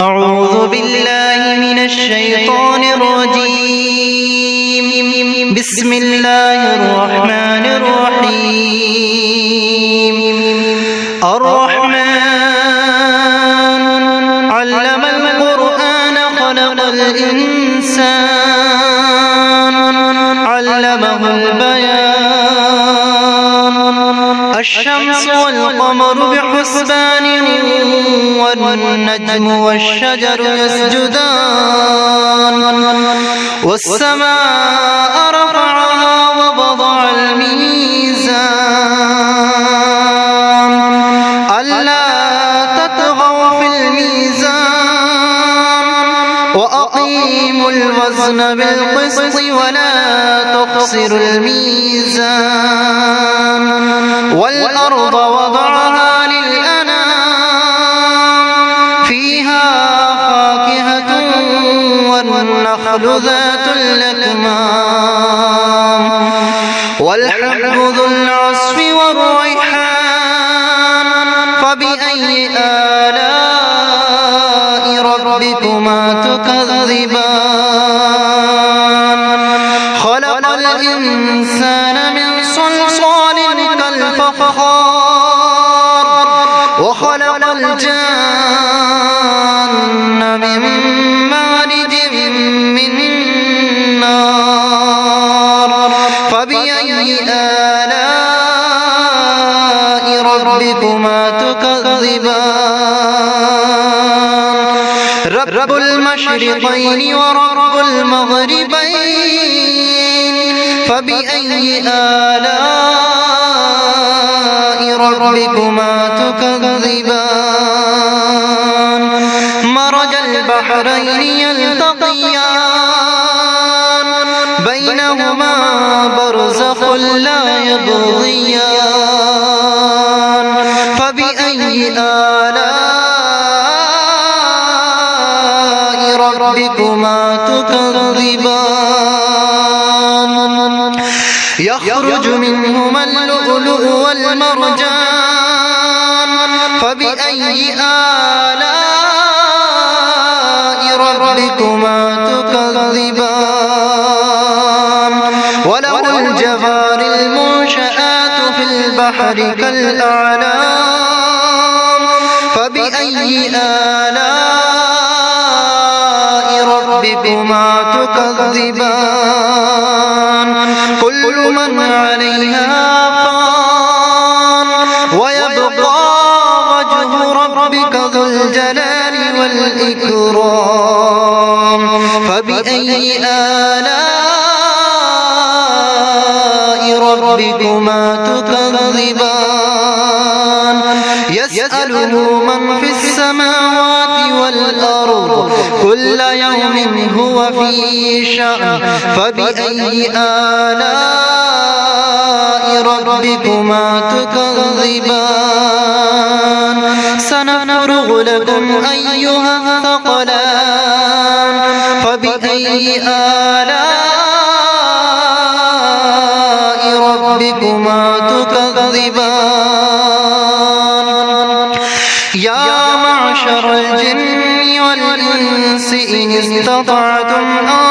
أعوذ بالله من الشيطان الرجيم. بسم الله الرحمن الرحيم. الرحمن علم القرآن خلق الإنسان علمه البيان. الشمس والقمر بحسبان والنجم والشجر يسجدان. والسماء رفعها ووضع الميزان ألا تطغوا في الميزان وأقيموا الوزن بالقسط ولا تخسروا الميزان. والأرض وضعها للأنام فيها فاكهة والنخل ذات الأكمام والحب ذو العصف والريحان. فبأي آلاء ربكما تكذبان. خلق الإنسان من صلصال كالفخار وخلق الجان من مارج من نار. فبأي آلاء ربكما تكذبان. رب المشرقين ورب المغربين. فبأي آلاء ربكما تكذبان. مرج البحرين يلتقيان بينهما برزخ لا يبغيان. فبأي آلاء ربكما تكذبان. يخرج منهما اللؤلؤ والمرجان. فبأي آلاء ربكما تكذبان. وله الجوار المنشآت في البحر كالأعلام. فبأي آلاء ربكما تكذبان. كل من عليها فان ويبقى وجه ربك ذو الجلال والإكرام. فبأي آلاء ربكما تكذبان. يسأله من في السماوات والأرض كل يوم هو في شأن. فبأي آلاء ربكما تكذبان. سنفرغ لكم أيها الثقلان. فبأي آلاء ربكما تكذبان. يا معشر الجن والإنس إن استطعتم أن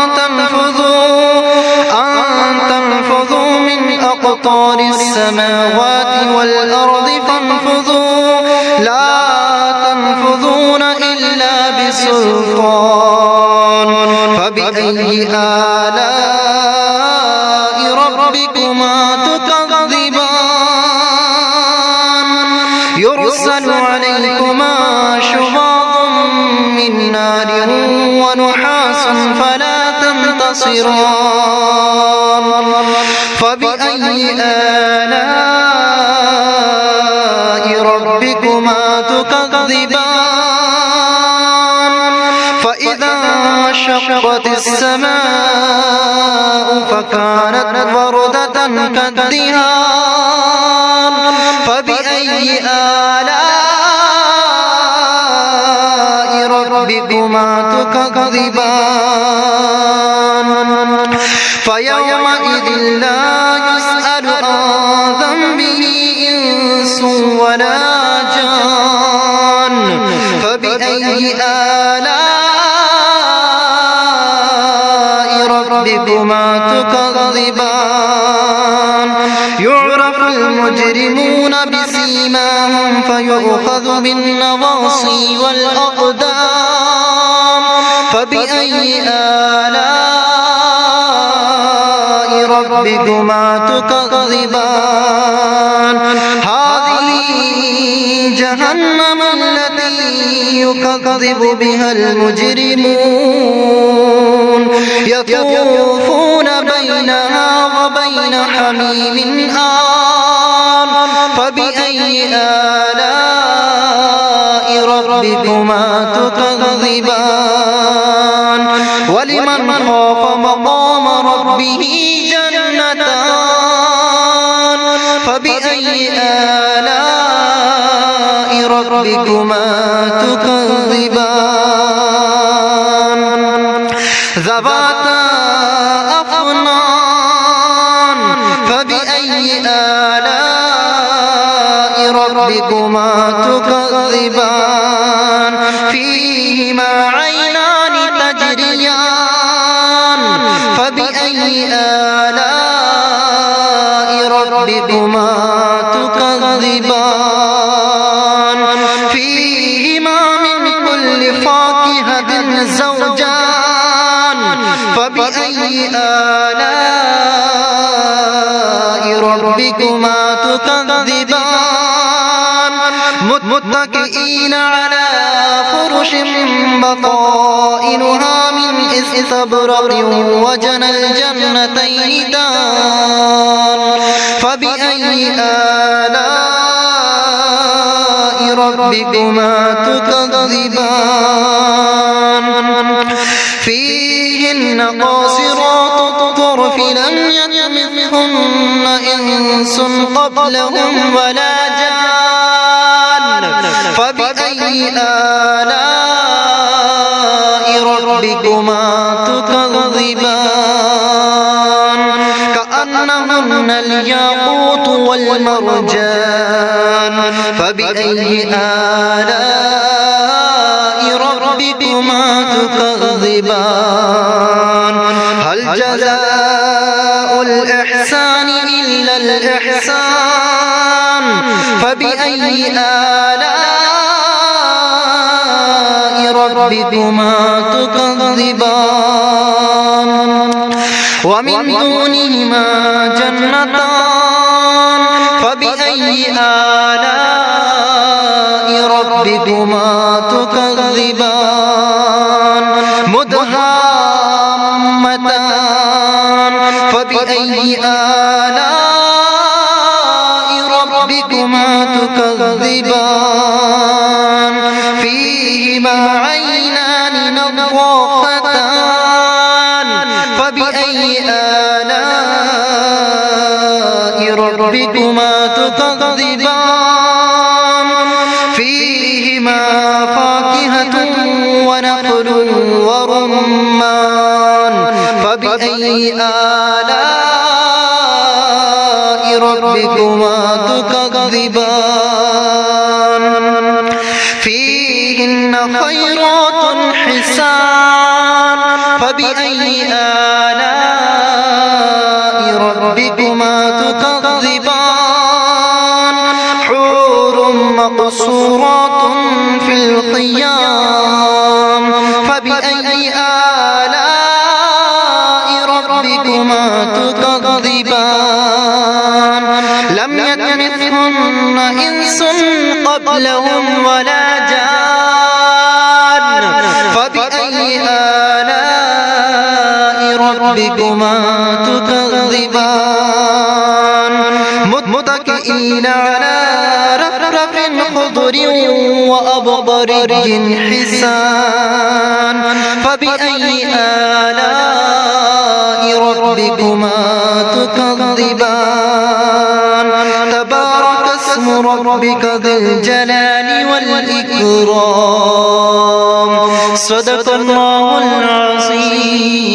تنفذوا من أقطار السماوات والأرض فانفذوا لا تنفذون إلا بسلطان. فبأي آلاء ربكما تكذبان. يرسل عليكما شواظ من نار ونحاس فلا تنتصران. فبأي آلاء ربكما تكذبان. فإذا انشقت السماء فكانت وردة كالدهان. فبأي آلاء ربكما تكذبان. فيومئذ لا يسأل عن ذنبه إنس ولا جان. فبأي آلاء ربكما تكذبان يعرف المجرمون بسيماهم فيؤخذ بالنواصي والأقدام فبأي آلاء ربكما تكذبان هذه جهنم التي يكذب بها المجرمون يطوفون بينها وبين حميم آن فبأي آلاء ربكما تكذبان ولمن خاف مقام ربه جنتان فبأي آلاء ربكما تكذبان ذواتا أفنان فبأي آلاء ربكما تكذبان فيهما عينان تجريان فبأي آلاء ربكما تكذبان فيهما من كل فاكهة زوجان فبأي آلاء ربكما تكذبان متكئين على فرش بطائنها من استبرق وجنى الجنتين دان فبأي آلاء ربكما تكذبان فيهن قاصرات الطرف لم يطمثهن إنس قبلهم ولا جان فبأي آلاء ربكما تكذبان كأنهن الياقوت والمرجان فبأي آلاء ربكما تكذبان هل جزاء الإحسان إلا الإحسان فبأي آلاء ربكما تكذبان ومن دونهما جنتان فبأي آلاء ربكما تكذبان مدهامتان فبأي آلاء ربكما تكذبان فيهما عينان نضاختان فبأي آلاء ربكما تكذبان فيهما فاكهة ونخل ورمان فبأي آلاء ربكما تكذبان فيهن خيرات حسان فبأي آلاء ربكما تكذبان حور مقصورات في الخيام فبأي آلاء ربكما تكذبان لم يطمثهن إنس قبلهم ولا جان فبأي آلاء ربكما تكذبان متكئين على رفرف خضر وأبقرج حسان فبأي آلاء ربكما تكذبان تبارك اسم ربك ذي الجلال والإكرام صدق الله العظيم.